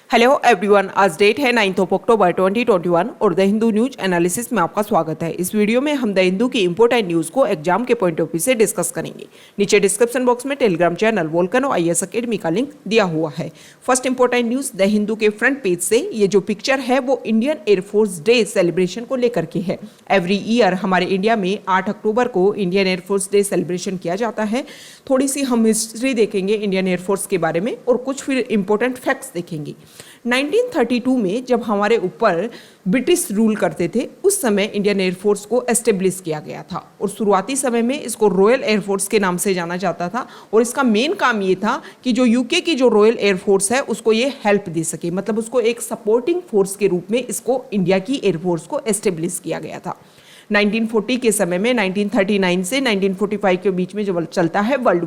Hello everyone, आज date है 9 अक्टूबर 2021 और द हिंदू न्यूज एनालिसिस में आपका स्वागत है। इस वीडियो में हम द हिंदू की इंपोर्टेंट न्यूज को एग्जाम के पॉइंट ऑफ व्यू से डिस्कस करेंगे। नीचे डिस्क्रिप्शन बॉक्स में Telegram channel volcano IAS academy का लिंक दिया हुआ है। First important news the Hindu के फ्रंट पेज से ये जो पिक्चर है वो इंडियन एयरफोर्स डे सेलिब्रेशन को लेकर के है। एवरी ईयर हमारे इंडिया में 8 अक्टूबर को इंडियन एयरफोर्स डे सेलिब्रेशन किया जाता है। थोड़ी सी हम हिस्ट्री देखेंगे इंडियन एयरफोर्स के बारे में और कुछ फिर इंपॉर्टेंट फैक्ट्स देखेंगे। 1932 में जब हमारे ऊपर ब्रिटिश रूल करते थे उस समय इंडियन एयरफोर्स को एस्टेब्लिश किया गया था और शुरुआती समय में इसको रॉयल एयरफोर्स के नाम से जाना जाता था और इसका मेन काम ये था कि जो यूके की जो रॉयल एयरफोर्स है उसको ये हेल्प दे सके, मतलब उसको एक सपोर्टिंग फोर्स के रूप में इसको इंडिया की एयरफोर्स को एस्टेब्लिश किया गया था। 1940 के समय में 1939 से 1945 के बीच में जो चलता है वर्ल्ड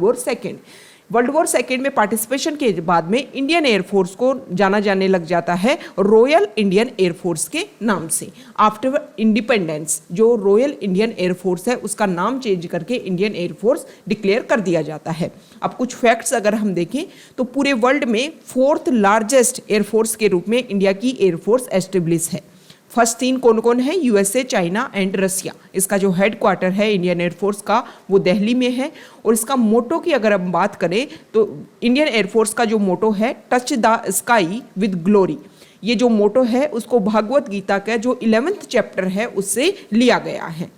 वॉर सेकेंड में पार्टिसिपेशन के बाद में इंडियन एयरफोर्स को जाना जाने लग जाता है रॉयल इंडियन एयरफोर्स के नाम से। आफ्टर इंडिपेंडेंस जो रॉयल इंडियन एयरफोर्स है उसका नाम चेंज करके इंडियन एयरफोर्स डिक्लेयर कर दिया जाता है। अब कुछ फैक्ट्स अगर हम देखें तो पूरे वर्ल्ड में 4th लार्जेस्ट एयरफोर्स के रूप में इंडिया की एयरफोर्स एस्टेब्लिश है। फर्स्ट 3 कौन कौन है? USA, China and Russia. इसका जो हेड क्वार्टर है इंडियन एयरफोर्स का वो दिल्ली में है और इसका मोटो की अगर हम बात करें तो इंडियन एयरफोर्स का जो मोटो है touch the sky with glory. ये जो मोटो है उसको भगवत गीता का जो 11th चैप्टर है उससे लिया गया है।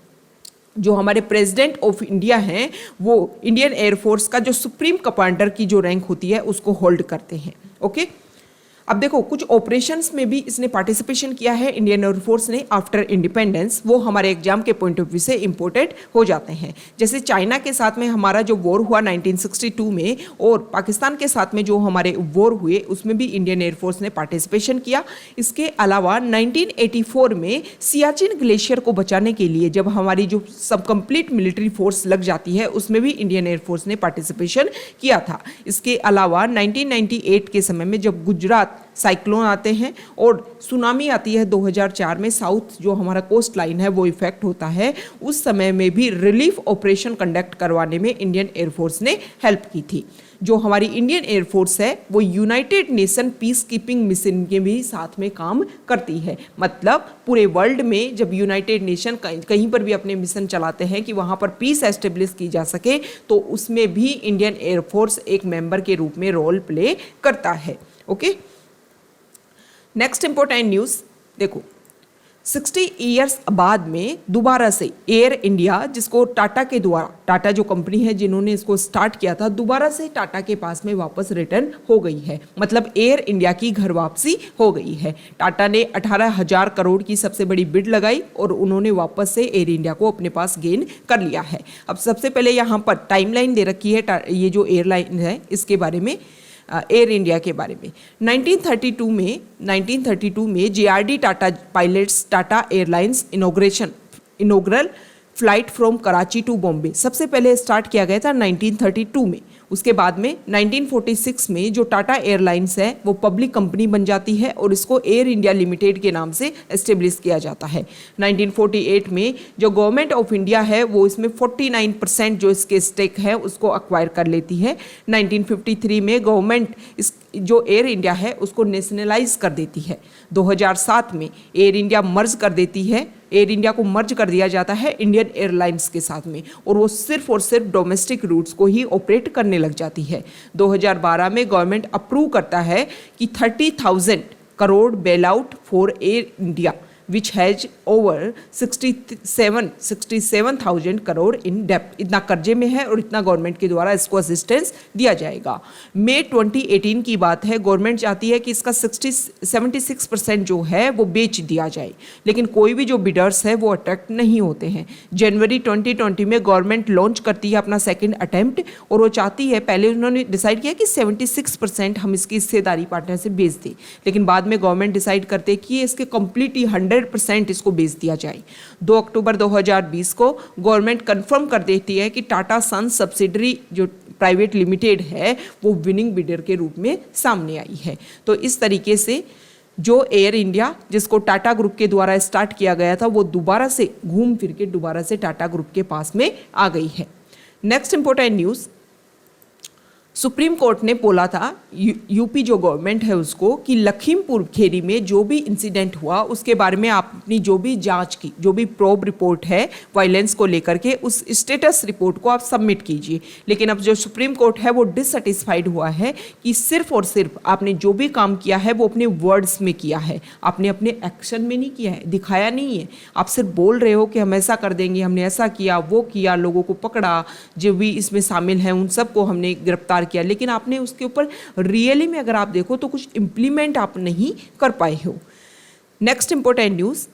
जो हमारे प्रेसिडेंट ऑफ इंडिया हैं वो इंडियन एयरफोर्स का जो सुप्रीम कमांडर की जो रैंक होती है उसको होल्ड करते हैं। ओके, अब देखो कुछ ऑपरेशंस में भी इसने पार्टिसिपेशन किया है इंडियन एयरफोर्स ने आफ्टर इंडिपेंडेंस, वो हमारे एग्जाम के पॉइंट ऑफ व्यू से इंपॉर्टेंट हो जाते हैं। जैसे चाइना के साथ में हमारा जो वॉर हुआ 1962 में और पाकिस्तान के साथ में जो हमारे वॉर हुए उसमें भी इंडियन एयरफोर्स ने पार्टिसिपेशन किया। इसके अलावा 1984 में सियाचिन ग्लेशियर को बचाने के लिए जब हमारी जो सब कंप्लीट मिलिट्री फोर्स लग जाती है उसमें भी इंडियन एयरफोर्स ने पार्टिसिपेशन किया था। इसके अलावा 1998 के समय में जब गुजरात साइक्लोन आते हैं और सुनामी आती है 2004 में, साउथ जो हमारा कोस्ट लाइन है वो इफेक्ट होता है, उस समय में भी रिलीफ ऑपरेशन कंडक्ट करवाने में इंडियन एयरफोर्स ने हेल्प की थी। जो हमारी इंडियन एयरफोर्स है वो United nation peace keeping mission के भी साथ में काम करती है। मतलब पूरे वर्ल्ड में जब यूनाइटेड नेशन कहीं पर भी अपने मिशन चलाते हैं कि वहाँ पर पीस एस्टेब्लिश की जा सके तो उसमें भी इंडियन एयरफोर्स एक मेंबर के रूप में रोल प्ले करता है। ओके, नेक्स्ट इंपॉर्टेंट न्यूज़ देखो, 60 ईयर्स बाद में दोबारा से एयर इंडिया, जिसको टाटा के द्वारा, टाटा जो कंपनी है जिन्होंने इसको स्टार्ट किया था, दोबारा से टाटा के पास में वापस रिटर्न हो गई है। मतलब एयर इंडिया की घर वापसी हो गई है। टाटा ने 18,000 करोड़ की सबसे बड़ी बिड लगाई और उन्होंने वापस से एयर इंडिया को अपने पास गेन कर लिया है। अब सबसे पहले यहाँ पर टाइमलाइन दे रखी है ये जो एयरलाइन है इसके बारे में, एयर इंडिया के बारे में। 1932 में JRD Tata pilots Tata airlines inaugural flight from Karachi to Bombay सबसे पहले स्टार्ट किया गया था 1932 में। उसके बाद में 1946 में जो टाटा एयरलाइंस है वो पब्लिक कंपनी बन जाती है और इसको एयर इंडिया लिमिटेड के नाम से एस्टेब्लिश किया जाता है। 1948 में जो गवर्नमेंट ऑफ इंडिया है वो इसमें 49% जो इसके स्टेक है उसको अक्वायर कर लेती है। 1953 में गवर्नमेंट इस जो एयर इंडिया है उसको नेशनलाइज कर देती है। 2007 में एयर इंडिया मर्ज कर देती है, एयर इंडिया को मर्ज कर दिया जाता है इंडियन एयरलाइंस के साथ में और वो सिर्फ और सिर्फ डोमेस्टिक रूट्स को ही ऑपरेट करने लग जाती है। 2012 में गवर्नमेंट अप्रूव करता है कि 30,000 crore bail out for air India which has over 67,000 crore in depth. इतना कर्जे में है और इतना गवर्नमेंट के द्वारा इसको असिस्टेंस दिया जाएगा। मई 2018 की बात है, गवर्नमेंट चाहती है कि इसका 76% जो है वो बेच दिया जाए, लेकिन कोई भी जो बिडर्स है वो अट्रैक्ट नहीं होते हैं। जनवरी 2020 में गवर्नमेंट लॉन्च करती है अपना सेकेंड अटेम्प्ट और वो चाहती है, पहले उन्होंने डिसाइड किया कि 76% हम इसकी हिस्सेदारी पार्टनर से बेच दें, लेकिन बाद में गवर्नमेंट डिसाइड करते कि इसके कंप्लीटली 100% इसको बेच दिया जाए। 2 अक्टूबर 2020 को गवर्नमेंट कंफर्म कर देती है कि टाटा सन्स सब्सिडरी जो प्राइवेट लिमिटेड है वो विनिंग बिडर के रूप में सामने आई है। तो इस तरीके से जो एयर इंडिया जिसको टाटा ग्रुप के द्वारा स्टार्ट किया गया था वो दोबारा से घूम फिर के दोबारा से टाटा ग्रुप के पास में आ गई है। Next important news, supreme court ने बोला था यूपी जो गवर्नमेंट है उसको कि लखीमपुर खेरी में जो भी इंसिडेंट हुआ उसके बारे में आप अपनी जो भी जांच की, जो भी प्रोब रिपोर्ट है वायलेंस को लेकर के, उस स्टेटस रिपोर्ट को आप सबमिट कीजिए। लेकिन अब जो सुप्रीम कोर्ट है वो डिससेटिस्फाइड हुआ है कि सिर्फ और सिर्फ आपने जो भी काम किया है वो अपने वर्ड्स में किया है, आपने अपने एक्शन में नहीं किया है, दिखाया नहीं है। आप सिर्फ बोल रहे हो कि हम ऐसा कर देंगे, हमने ऐसा किया, वो किया, लोगों को पकड़ा, जो भी इसमें शामिल हैं उन सबको हमने गिरफ्तार किया, लेकिन आपने उसके ऊपर रियली में अगर आप देखो तो कुछ इंप्लीमेंट आप नहीं कर पाए हो। नेक्स्ट इंपॉर्टेंट न्यूज़,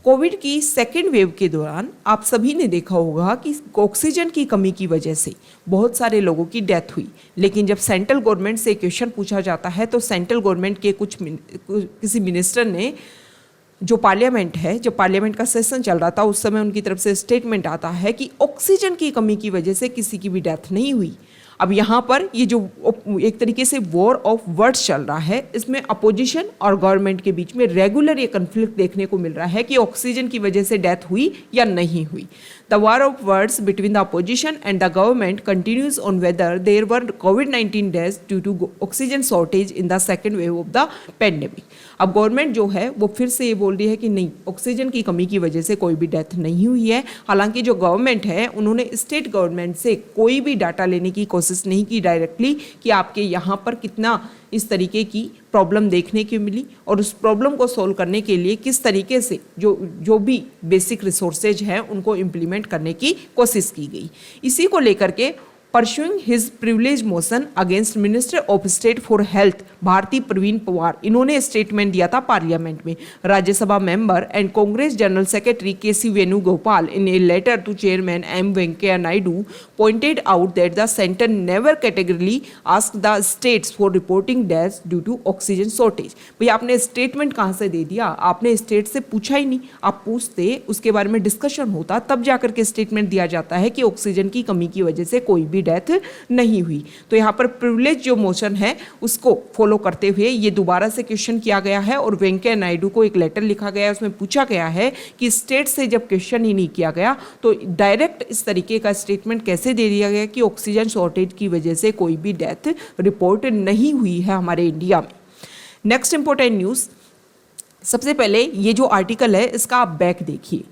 कोविड की सेकेंड वेव के दौरान आप सभी ने देखा होगा कि ऑक्सीजन की कमी की वजह से बहुत सारे लोगों की डेथ हुई। लेकिन जब सेंट्रल गवर्नमेंट से क्वेश्चन पूछा जाता है तो सेंट्रल गवर्नमेंट के किसी मिनिस्टर ने, जो पार्लियामेंट है, जब पार्लियामेंट का सेशन चल रहा था उस समय उनकी तरफ से स्टेटमेंट आता है कि ऑक्सीजन की कमी की वजह से किसी की भी डेथ नहीं हुई। अब यहाँ पर ये जो एक तरीके से वॉर ऑफ वर्ड्स चल रहा है, इसमें अपोजिशन और गवर्नमेंट के बीच में रेगुलर ये कन्फ्लिक्ट देखने को मिल रहा है कि ऑक्सीजन की वजह से डेथ हुई या नहीं हुई। The war of words between the opposition and the government continues on whether there were कोविड-19 deaths due to oxygen shortage in the second wave of the pandemic. अब गवर्नमेंट जो है वो फिर से ये बोल रही है कि नहीं, ऑक्सीजन की कमी की वजह से कोई भी डेथ नहीं हुई है। हालांकि जो गवर्नमेंट है उन्होंने स्टेट गवर्नमेंट से कोई भी डाटा लेने की कोशिश नहीं की डायरेक्टली कि आपके यहाँ पर कितना इस तरीके की प्रॉब्लम देखने की मिली और उस प्रॉब्लम को सॉल्व करने के लिए किस तरीके से जो भी बेसिक रिसोर्सेज हैं उनको इम्प्लीमेंट करने की कोशिश की गई। इसी को लेकर के pursuing his privilege motion against minister of state for health Bharati Pravin Pawar, इन्होंने स्टेटमेंट दिया था पार्लियामेंट में। Rajya Sabha member and Congress general secretary KC Venugopal in a letter to chairman M Venkaiah Naidu pointed out that the centre never categorically asked the states for reporting deaths due to oxygen shortage. भैया आपने statement कहाँ से दे दिया? आपने state से पूछा ही नहीं। आप पूछते, उसके बारे में डिस्कशन होता, तब जाकर के स्टेटमेंट दिया जाता है कि ऑक्सीजन की कमी की वजह से कोई भी डेथ नहीं हुई। तो यहाँ पर प्रिविलेज जो मोशन है उसको फॉलो करते हुए ये दोबारा से क्वेश्चन किया गया है और वेंकैया नायडू को एक लेटर लिखा गया है, उसमें पूछा गया है कि स्टेट से जब क्वेश्चन ही नहीं किया गया तो डायरेक्ट इस तरीके का स्टेटमेंट कैसे दे दिया गया कि ऑक्सीजन शॉर्टेज की वजह से कोई भी डेथ रिपोर्ट नहीं हुई है हमारे इंडिया में। नेक्स्ट इंपॉर्टेंट न्यूज़, सबसे पहले ये जो आर्टिकल है इसका आप बैक देखिए।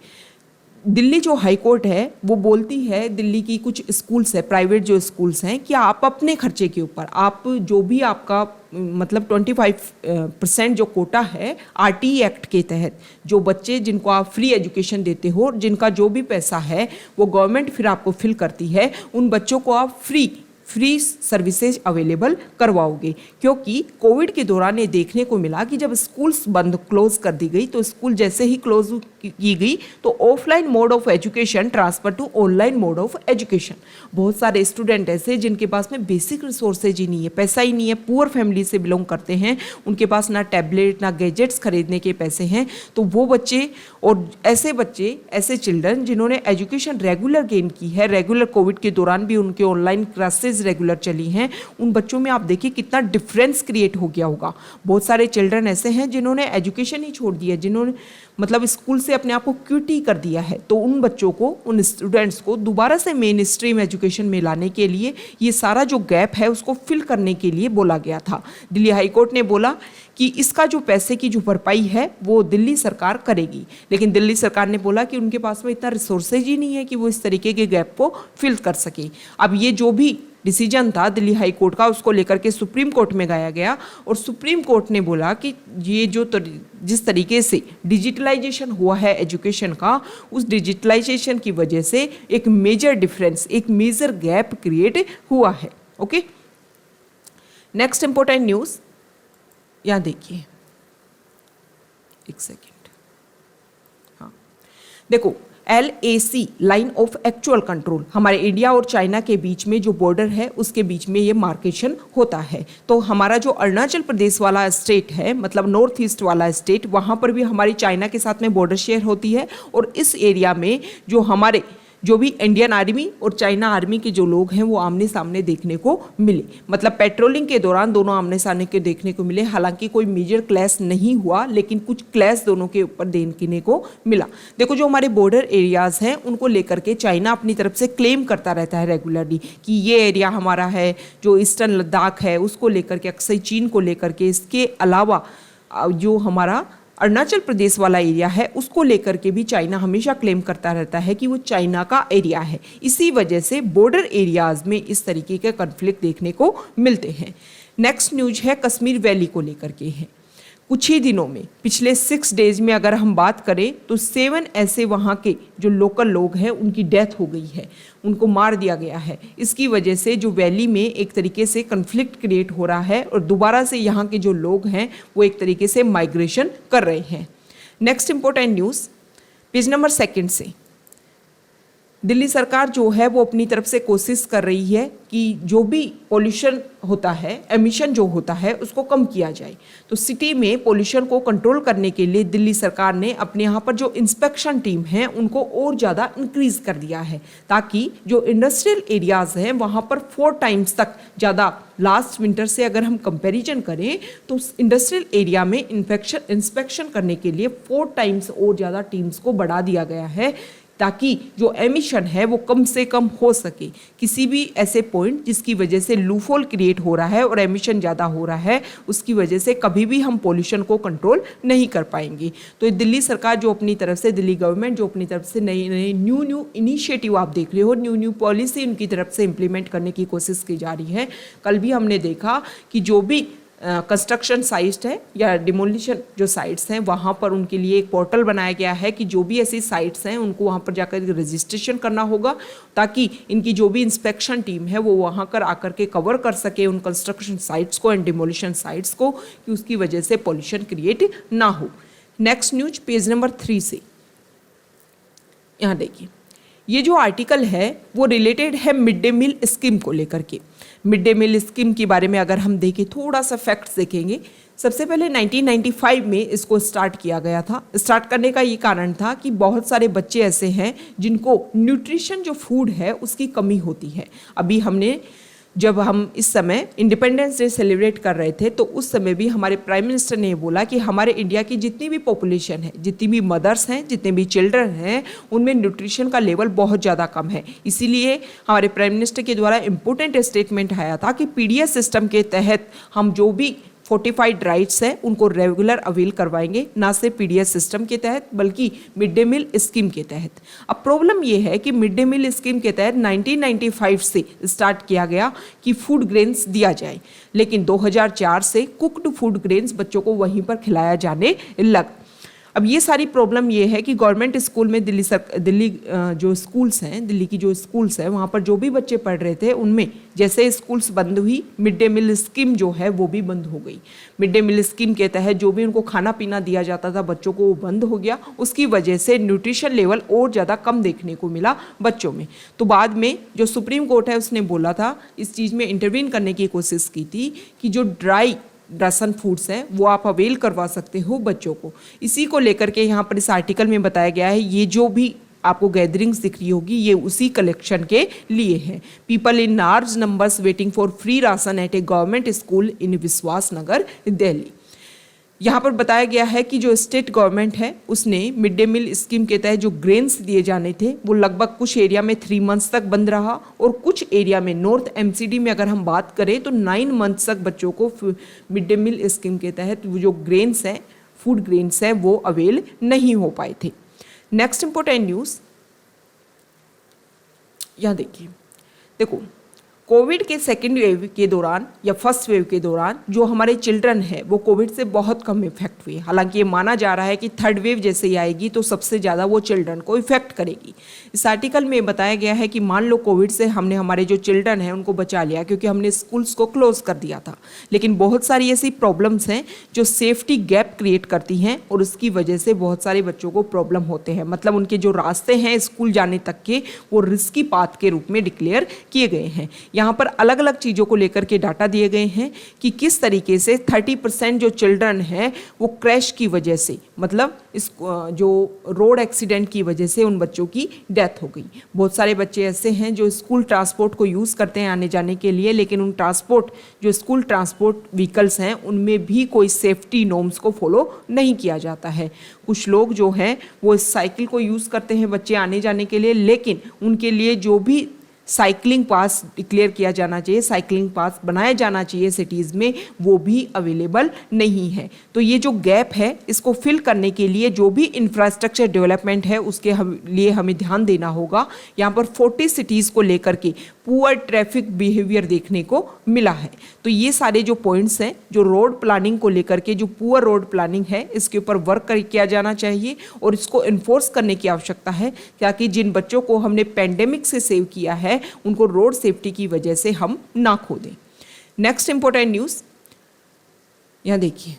दिल्ली जो हाई कोर्ट है वो बोलती है, दिल्ली की कुछ स्कूल्स है, प्राइवेट जो स्कूल्स हैं, कि आप अपने खर्चे के ऊपर आप जो भी आपका मतलब 25% जो कोटा है आरटीई एक्ट के तहत, जो बच्चे जिनको आप फ्री एजुकेशन देते हो, जिनका जो भी पैसा है वो गवर्नमेंट फिर आपको फिल करती है, उन बच्चों को आप फ्री सर्विसेज अवेलेबल करवाओगे। क्योंकि कोविड के दौरान ये देखने को मिला कि जब स्कूल्स क्लोज कर दी गई तो स्कूल जैसे ही क्लोज की गई तो offline mode of education transfer to online mode of education. बहुत सारे स्टूडेंट ऐसे जिनके पास में बेसिक रिसोर्सेज ही नहीं है, पैसा ही नहीं है, पुअर फैमिली से बिलोंग करते हैं, उनके पास ना टैबलेट ना गैजेट्स खरीदने के पैसे हैं, तो वो बच्चे और ऐसे चिल्ड्रन जिन्होंने एजुकेशन रेगुलर गेन की है, रेगुलर कोविड के दौरान भी उनके ऑनलाइन क्लासेज रेगुलर चली हैं, उन बच्चों में आप देखिए कितना डिफरेंस क्रिएट हो गया होगा। बहुत सारे चिल्ड्रन ऐसे हैं जिन्होंने एजुकेशन ही छोड़ दिया, जिन्होंने मतलब स्कूल से अपने आप को क्विट ही कर दिया है। तो उन बच्चों को, उन स्टूडेंट्स को दोबारा से मेन स्ट्रीम एजुकेशन में लाने के लिए ये सारा जो गैप है उसको फिल करने के लिए बोला गया था। दिल्ली हाई कोर्ट ने बोला कि इसका जो पैसे की जो भरपाई है वो दिल्ली सरकार करेगी, लेकिन दिल्ली सरकार ने बोला कि उनके पास में इतना रिसोर्सेज ही नहीं है कि वो इस तरीके के गैप को फिल कर सके। अब ये जो भी डिसीजन था दिल्ली हाई कोर्ट का उसको लेकर के सुप्रीम कोर्ट में गया गया और सुप्रीम कोर्ट ने बोला कि ये जो जिस तरीके से डिजिटलाइजेशन हुआ है एजुकेशन का, उस डिजिटलाइजेशन की वजह से एक मेजर डिफरेंस, एक मेजर गैप क्रिएट हुआ है। ओके, नेक्स्ट इंपॉर्टेंट न्यूज़ यहाँ देखिए, एक सेकेंड, हाँ देखो, LAC line of actual control, हमारे इंडिया और चाइना के बीच में जो बॉर्डर है उसके बीच में ये मार्केशन होता है। तो हमारा जो अरुणाचल प्रदेश वाला स्टेट है, मतलब नॉर्थ ईस्ट वाला स्टेट, वहाँ पर भी हमारी चाइना के साथ में बॉर्डर शेयर होती है और इस एरिया में जो हमारे जो भी इंडियन आर्मी और चाइना आर्मी के जो लोग हैं वो आमने सामने देखने को मिले, मतलब पेट्रोलिंग के दौरान दोनों आमने सामने के देखने को मिले। हालांकि कोई मेजर क्लैश नहीं हुआ, लेकिन कुछ क्लैश दोनों के ऊपर देखने को मिला। देखो, जो हमारे बॉर्डर एरियाज हैं उनको लेकर के चाइना अपनी तरफ से क्लेम करता रहता है रेगुलरली कि ये एरिया हमारा है। जो ईस्टर्न लद्दाख है उसको लेकर के, अक्सर चीन को लेकर के, इसके अलावा जो हमारा अरुणाचल प्रदेश वाला एरिया है उसको लेकर के भी चाइना हमेशा क्लेम करता रहता है कि वो चाइना का एरिया है। इसी वजह से बॉर्डर एरियाज में इस तरीके के कॉन्फ्लिक्ट देखने को मिलते हैं। नेक्स्ट न्यूज है कश्मीर वैली को लेकर के है। कुछ ही दिनों में, पिछले 6 डेज में अगर हम बात करें तो 7 ऐसे वहाँ के जो लोकल लोग हैं उनकी डेथ हो गई है, उनको मार दिया गया है। इसकी वजह से जो वैली में एक तरीके से कन्फ्लिक्ट क्रिएट हो रहा है और दोबारा से यहाँ के जो लोग हैं वो एक तरीके से माइग्रेशन कर रहे हैं। Next important news page number 2 से, दिल्ली सरकार जो है वो अपनी तरफ से कोशिश कर रही है कि जो भी पोल्यूशन होता है, एमिशन जो होता है, उसको कम किया जाए। तो सिटी में पोल्यूशन को कंट्रोल करने के लिए दिल्ली सरकार ने अपने यहाँ पर जो इंस्पेक्शन टीम है उनको और ज़्यादा इंक्रीज कर दिया है, ताकि जो इंडस्ट्रियल एरियाज हैं वहाँ पर 4 टाइम्स तक ज़्यादा, लास्ट विंटर से अगर हम कंपैरिजन करें तो इंडस्ट्रियल एरिया में इंस्पेक्शन करने के लिए 4 टाइम्स और ज़्यादा टीम्स को बढ़ा दिया गया है, ताकि जो एमिशन है वो कम से कम हो सके। किसी भी ऐसे पॉइंट जिसकी वजह से लूफोल क्रिएट हो रहा है और एमिशन ज़्यादा हो रहा है, उसकी वजह से कभी भी हम पोल्यूशन को कंट्रोल नहीं कर पाएंगे। तो दिल्ली सरकार जो अपनी तरफ से, दिल्ली गवर्नमेंट जो अपनी तरफ से नई न्यू इनिशिएटिव आप देख रहे हो, न्यू पॉलिसी उनकी तरफ से इम्प्लीमेंट करने की कोशिश की जा रही है। कल भी हमने देखा कि जो भी कंस्ट्रक्शन साइट्स है या डिमोलिशन जो साइट्स हैं वहाँ पर उनके लिए एक पोर्टल बनाया गया है कि जो भी ऐसी साइट्स हैं उनको वहाँ पर जाकर रजिस्ट्रेशन करना होगा, ताकि इनकी जो भी इंस्पेक्शन टीम है वो वहाँ कर आकर के कवर कर सके उन कंस्ट्रक्शन साइट्स को एंड डिमोलिशन साइट्स को, कि उसकी वजह से पॉल्यूशन क्रिएट ना हो। नेक्स्ट न्यूज पेज नंबर 3 से, यहाँ देखिए, ये जो आर्टिकल है वो रिलेटेड है मिड डे मील स्कीम को लेकर के। मिड डे मील स्कीम के बारे में अगर हम देखें, थोड़ा सा फैक्ट्स देखेंगे। सबसे पहले 1995 में इसको स्टार्ट किया गया था। स्टार्ट करने का ये कारण था कि बहुत सारे बच्चे ऐसे हैं जिनको न्यूट्रिशन जो फूड है उसकी कमी होती है। अभी जब हम इस समय इंडिपेंडेंस डे सेलिब्रेट कर रहे थे तो उस समय भी हमारे प्राइम मिनिस्टर ने बोला कि हमारे इंडिया की जितनी भी पॉपुलेशन है, जितनी भी मदर्स हैं, जितने भी चिल्ड्रन हैं, उनमें न्यूट्रिशन का लेवल बहुत ज़्यादा कम है। इसीलिए हमारे प्राइम मिनिस्टर के द्वारा इम्पोर्टेंट स्टेटमेंट आया था कि पीडीएस सिस्टम के तहत हम जो भी फोर्टिफाइड राइट्स है उनको रेगुलर अवेल करवाएंगे, ना सिर्फ पीडीएस सिस्टम के तहत बल्कि मिड डे मील स्कीम के तहत। अब प्रॉब्लम ये है कि मिड डे मील स्कीम के तहत 1995 से स्टार्ट किया गया कि फूड ग्रेन्स दिया जाए, लेकिन 2004 से कुक्ड फूड ग्रेन्स बच्चों को वहीं पर खिलाया जाने लगा। अब ये सारी प्रॉब्लम ये है कि गवर्नमेंट स्कूल में दिल्ली जो स्कूल्स हैं, दिल्ली की जो स्कूल्स हैं वहाँ पर जो भी बच्चे पढ़ रहे थे उनमें जैसे स्कूल्स बंद हुई, मिड डे मील स्कीम जो है वो भी बंद हो गई। मिड डे मील स्कीम के तहत जो भी उनको खाना पीना दिया जाता था बच्चों को, वो बंद हो गया। उसकी वजह से न्यूट्रिशन लेवल और ज़्यादा कम देखने को मिला बच्चों में। तो बाद में जो सुप्रीम कोर्ट है उसने बोला था, इस चीज़ में इंटरवीन करने की कोशिश की थी कि जो ड्राई राशन फूड्स हैं वो आप अवेल करवा सकते हो बच्चों को। इसी को लेकर के यहाँ पर इस आर्टिकल में बताया गया है, ये जो भी आपको गैदरिंग्स दिख रही होगी ये उसी कलेक्शन के लिए है। People in large numbers waiting for free ration at a government school in Vishwas Nagar Delhi. यहाँ पर बताया गया है कि जो स्टेट गवर्नमेंट है उसने मिड डे मील स्कीम के तहत जो ग्रेन्स दिए जाने थे वो लगभग कुछ एरिया में 3 मंथ्स तक बंद रहा, और कुछ एरिया में नॉर्थ एमसीडी में अगर हम बात करें तो 9 मंथ्स तक बच्चों को मिड डे मील स्कीम के तहत वो जो ग्रेन्स हैं, फूड ग्रेन्स हैं, वो अवेल नहीं हो पाए थे। नेक्स्ट इंपॉर्टेंट न्यूज़ यहाँ देखो कोविड के सेकेंड वेव के दौरान या फर्स्ट वेव के दौरान जो हमारे चिल्ड्रन है वो कोविड से बहुत कम इफेक्ट हुए। हालांकि ये माना जा रहा है कि थर्ड वेव जैसे ही आएगी तो सबसे ज़्यादा वो चिल्ड्रन को इफेक्ट करेगी। इस आर्टिकल में बताया गया है कि मान लो कोविड से हमने हमारे जो चिल्ड्रन हैं उनको बचा लिया क्योंकि हमने स्कूल्स को क्लोज कर दिया था, लेकिन बहुत सारी ऐसी प्रॉब्लम्स हैं जो सेफ्टी गैप क्रिएट करती हैं और उसकी वजह से बहुत सारे बच्चों को प्रॉब्लम होते हैं। मतलब उनके जो रास्ते हैं स्कूल जाने तक के वो रिस्की पाथ के रूप में डिक्लेयर किए गए हैं। यहाँ पर अलग अलग चीज़ों को लेकर के डाटा दिए गए हैं कि किस तरीके से 30% जो चिल्ड्रन हैं वो क्रैश की वजह से, मतलब इस जो रोड एक्सीडेंट की वजह से उन बच्चों की डेथ हो गई। बहुत सारे बच्चे ऐसे हैं जो स्कूल ट्रांसपोर्ट को यूज़ करते हैं आने जाने के लिए, लेकिन उन जो स्कूल ट्रांसपोर्ट व्हीकल्स हैं उनमें भी कोई सेफ्टी नॉर्म्स को फॉलो नहीं किया जाता है। कुछ लोग जो हैं वो साइकिल को यूज़ करते हैं बच्चे आने जाने के लिए, लेकिन उनके लिए जो भी साइकिलिंग पास डिक्लेयर किया जाना चाहिए, साइकिलिंग पास बनाया जाना चाहिए सिटीज़ में, वो भी अवेलेबल नहीं है। तो ये जो गैप है इसको फिल करने के लिए जो भी इंफ्रास्ट्रक्चर डेवलपमेंट है उसके लिए हमें ध्यान देना होगा। यहाँ पर 40 सिटीज़ को लेकर के पुअर ट्रैफिक बिहेवियर देखने को मिला है। तो ये सारे जो पॉइंट्स हैं जो रोड प्लानिंग को लेकर के, जो पुअर रोड प्लानिंग है इसके ऊपर वर्क किया जाना चाहिए और इसको इन्फोर्स करने की आवश्यकता है, ताकि जिन बच्चों को हमने पैंडेमिक से सेव किया है उनको रोड सेफ्टी की वजह से हम ना खो दें। नेक्स्ट इंपॉर्टेंट न्यूज़ यहाँ देखिए,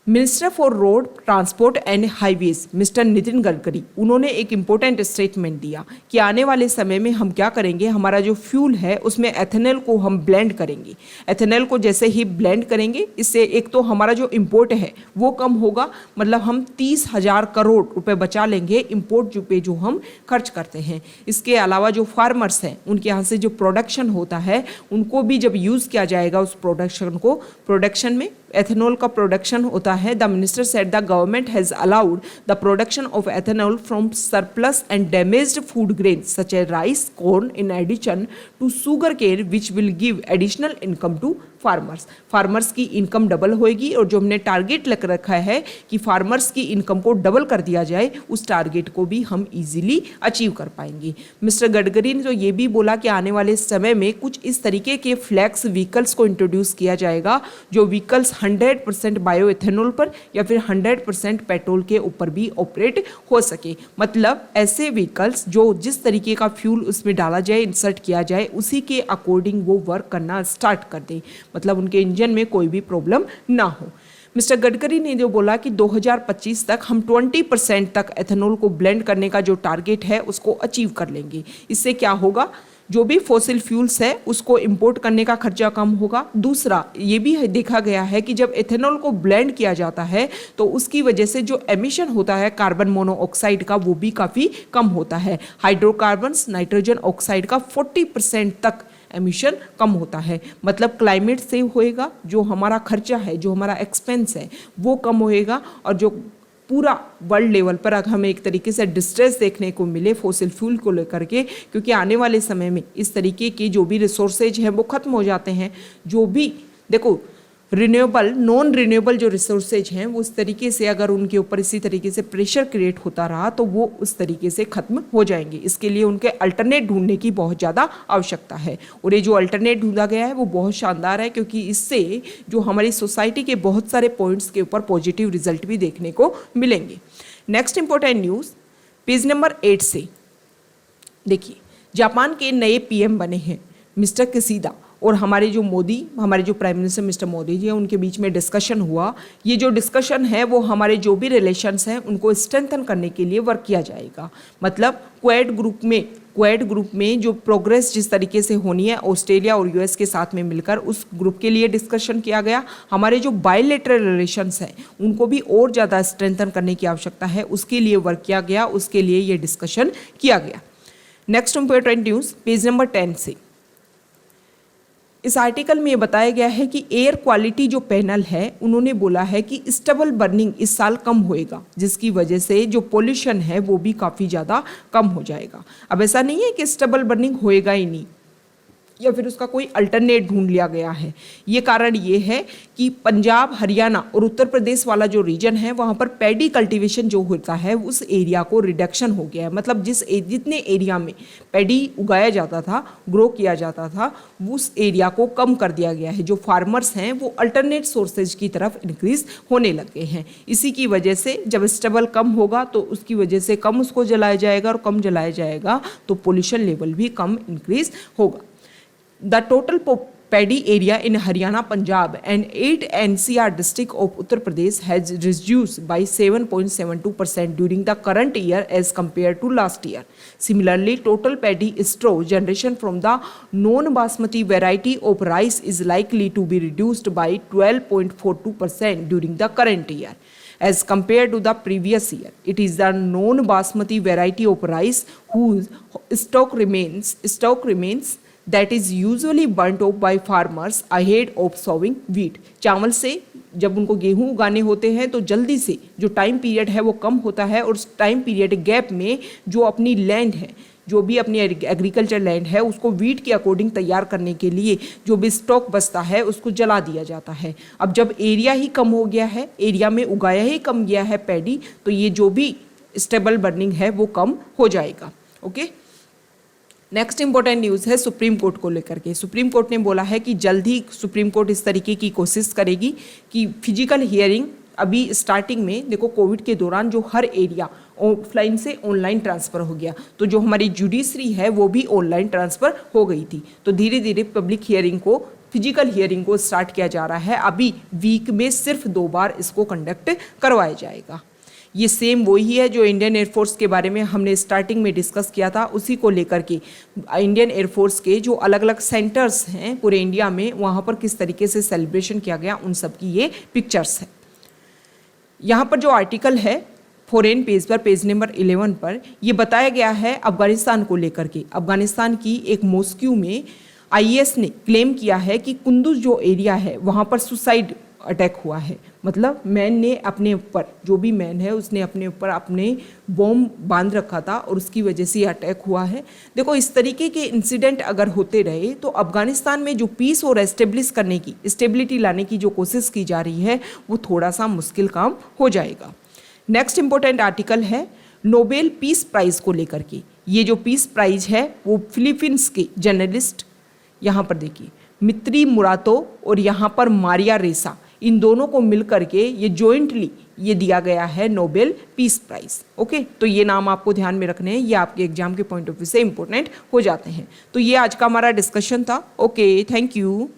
minister for road transport and highways mister Nitin Gadkari, उन्होंने एक इम्पोर्टेंट स्टेटमेंट दिया कि आने वाले समय में हम क्या करेंगे, हमारा जो फ्यूल है उसमें एथेनॉल को हम ब्लेंड करेंगे। एथेनॉल को जैसे ही ब्लेंड करेंगे इससे एक तो हमारा जो इम्पोर्ट है वो कम होगा, मतलब हम 30,000 करोड़ रुपए बचा लेंगे इम्पोर्ट पे जो हम खर्च करते हैं। इसके अलावा जो फार्मर्स हैं उनके यहाँ से जो प्रोडक्शन होता है उनको भी जब यूज़ किया जाएगा उस प्रोडक्शन में एथेनॉल का प्रोडक्शन होता है। The minister said the government has allowed the production of ethanol from surplus and damaged food grains such as rice, corn in addition to sugar cane which will give additional income to farmers की income double होएगी और जो हमने target लग रखा है कि farmers की इनकम को डबल कर दिया जाए उस टारगेट को भी हम इजीली अचीव कर पाएंगे। मिस्टर गडकरी ने तो ये भी बोला कि आने वाले समय में कुछ इस तरीके के फ्लैक्स व्हीकल्स को इंट्रोड्यूस किया जाएगा जो व्हीकल्स 100% बायो एथेनॉल पर या फिर 100% पेट्रोल के ऊपर भी ऑपरेट हो सके। मतलब ऐसे व्हीकल्स जो जिस तरीके का फ्यूल उसमें डाला जाए, इंसर्ट किया जाए, उसी के अकॉर्डिंग वो वर्क करना स्टार्ट कर दें, मतलब उनके इंजन में कोई भी प्रॉब्लम ना हो। मिस्टर गडकरी ने जो बोला कि 2025 तक हम 20% तक एथेनॉल को ब्लेंड करने का जो टारगेट है उसको अचीव कर लेंगे। इससे क्या होगा, जो भी फॉसिल फ्यूल्स है उसको इंपोर्ट करने का खर्चा कम होगा। दूसरा ये भी देखा गया है कि जब एथेनॉल को ब्लेंड किया जाता है तो उसकी वजह से जो एमिशन होता है कार्बन मोनोऑक्साइड का वो भी काफ़ी कम होता है। हाइड्रोकार्बन्स, नाइट्रोजन ऑक्साइड का 40% तक एमिशन कम होता है। मतलब क्लाइमेट सेव होएगा, जो हमारा खर्चा है, जो हमारा एक्सपेंस है वो कम होएगा और जो पूरा वर्ल्ड लेवल पर अगर हमें एक तरीके से डिस्ट्रेस देखने को मिले फॉसिल फ्यूल को लेकर के, क्योंकि आने वाले समय में इस तरीके के जो भी रिसोर्सेज हैं वो खत्म हो जाते हैं। जो भी देखो रिन्यूएबल, नॉन रिन्यूएबल जो रिसोर्सेज हैं वो इस तरीके से अगर उनके ऊपर इसी तरीके से प्रेशर क्रिएट होता रहा तो वो उस तरीके से खत्म हो जाएंगे। इसके लिए उनके अल्टरनेट ढूंढने की बहुत ज़्यादा आवश्यकता है और ये जो अल्टरनेट ढूंढा गया है वो बहुत शानदार है, क्योंकि इससे जो हमारी सोसाइटी के बहुत सारे पॉइंट्स के ऊपर पॉजिटिव रिजल्ट भी देखने को मिलेंगे। Next important news page number 8 से देखिए, जापान के नए पीएम बने हैं मिस्टर किसीदा और हमारे जो prime minister mister Modi ji हैं उनके बीच में डिस्कशन हुआ। ये जो डिस्कशन है वो हमारे जो भी रिलेशंस हैं उनको स्ट्रेंथन करने के लिए वर्क किया जाएगा। मतलब क्वेड ग्रुप में जो प्रोग्रेस जिस तरीके से होनी है ऑस्ट्रेलिया और यूएस के साथ में मिलकर, उस ग्रुप के लिए डिस्कशन किया गया। हमारे जो बायलैटरल रिलेशंस हैं उनको भी और ज़्यादा स्ट्रेंथन करने की आवश्यकता है, उसके लिए वर्क किया गया, उसके लिए ये डिस्कशन किया गया। Next important news page number 10 से, इस आर्टिकल में ये बताया गया है कि एयर क्वालिटी जो पैनल है उन्होंने बोला है कि स्टबल बर्निंग इस साल कम होएगा, जिसकी वजह से जो पोल्यूशन है वो भी काफ़ी ज़्यादा कम हो जाएगा। अब ऐसा नहीं है कि स्टबल बर्निंग होएगा ही नहीं या फिर उसका कोई अल्टरनेट ढूंढ लिया गया है। ये कारण ये है कि पंजाब, हरियाणा और उत्तर प्रदेश वाला जो रीजन है वहाँ पर पैडी कल्टीवेशन जो होता है उस एरिया को रिडक्शन हो गया है। मतलब जितने एरिया में पैडी उगाया जाता था, ग्रो किया जाता था, उस एरिया को कम कर दिया गया है। जो फार्मर्स हैं वो अल्टरनेट सोर्सेज की तरफ इंक्रीज होने लग गए हैं। इसी की वजह से जब स्टेबल कम होगा तो उसकी वजह से कम उसको जलाया जाएगा और कम जलाया जाएगा तो पोल्यूशन लेवल भी कम इंक्रीज होगा। The total paddy area in Haryana, Punjab and 8 NCR district of Uttar Pradesh has reduced by 7.72% during the current year as compared to last year. Similarly, total paddy straw generation from the non-basmati variety of rice is likely to be reduced by 12.42% during the current year as compared to the previous year. It is the non-basmati variety of rice whose stock remains that is usually burnt off by farmers ahead of sowing wheat. चावल से जब उनको गेहूं उगाने होते हैं तो जल्दी से जो टाइम पीरियड है वो कम होता है और उस टाइम पीरियड गैप में जो अपनी लैंड है, जो भी अपनी एग्रीकल्चर लैंड है उसको वीट के अकॉर्डिंग तैयार करने के लिए जो भी स्टॉक बचता है उसको जला दिया जाता है। अब जब एरिया ही कम हो गया है, एरिया में उगाया ही कम गया है पैडी, तो ये जो भी स्टेबल बर्निंग है वो कम हो जाएगा। ओके, नेक्स्ट इंपॉर्टेंट न्यूज़ है सुप्रीम कोर्ट को लेकर के। सुप्रीम कोर्ट ने बोला है कि जल्द ही सुप्रीम कोर्ट इस तरीके की कोशिश करेगी कि फिजिकल हियरिंग, अभी स्टार्टिंग में देखो कोविड के दौरान जो हर एरिया ऑफलाइन से ऑनलाइन ट्रांसफ़र हो गया, तो जो हमारी जुडिशरी है वो भी ऑनलाइन ट्रांसफ़र हो गई थी। तो धीरे धीरे पब्लिक हियरिंग को, फिजिकल हियरिंग को स्टार्ट किया जा रहा है। अभी वीक में सिर्फ 2 बार इसको कंडक्ट करवाया जाएगा। ये सेम वही है जो इंडियन एयरफोर्स के बारे में हमने स्टार्टिंग में डिस्कस किया था, उसी को लेकर के इंडियन एयरफोर्स के जो अलग अलग सेंटर्स हैं पूरे इंडिया में, वहाँ पर किस तरीके से सेलिब्रेशन किया गया, उन सब की ये पिक्चर्स है। यहाँ पर जो आर्टिकल है फॉरेन पेज पर, पेज नंबर 11 पर, ये बताया गया है अफगानिस्तान को लेकर के। अफगानिस्तान की एक मॉस्क्यू में आईएस ने क्लेम किया है कि कुंदुज जो एरिया है वहाँ पर सुसाइड अटैक हुआ है। मतलब मैन ने अपने ऊपर, जो भी मैन है उसने अपने ऊपर अपने बॉम्ब बांध रखा था और उसकी वजह से अटैक हुआ है। देखो इस तरीके के इंसिडेंट अगर होते रहे तो अफगानिस्तान में जो पीस और एस्टेब्लिश करने की, स्टेबिलिटी लाने की जो कोशिश की जा रही है वो थोड़ा सा मुश्किल काम हो जाएगा। नेक्स्ट इंपॉर्टेंट आर्टिकल है नोबेल पीस प्राइज़ को लेकर के। ये जो पीस प्राइज़ है वो फिलीपींस के जर्नलिस्ट, यहाँ पर देखिए मित्री मुरातो और यहाँ पर मारिया रेसा, इन दोनों को मिलकर के ये जॉइंटली ये दिया गया है नोबेल पीस प्राइज़। ओके, तो ये नाम आपको ध्यान में रखने हैं, ये आपके एग्जाम के पॉइंट ऑफ व्यू से इंपॉर्टेंट हो जाते हैं। तो ये आज का हमारा डिस्कशन था। Okay, thank you.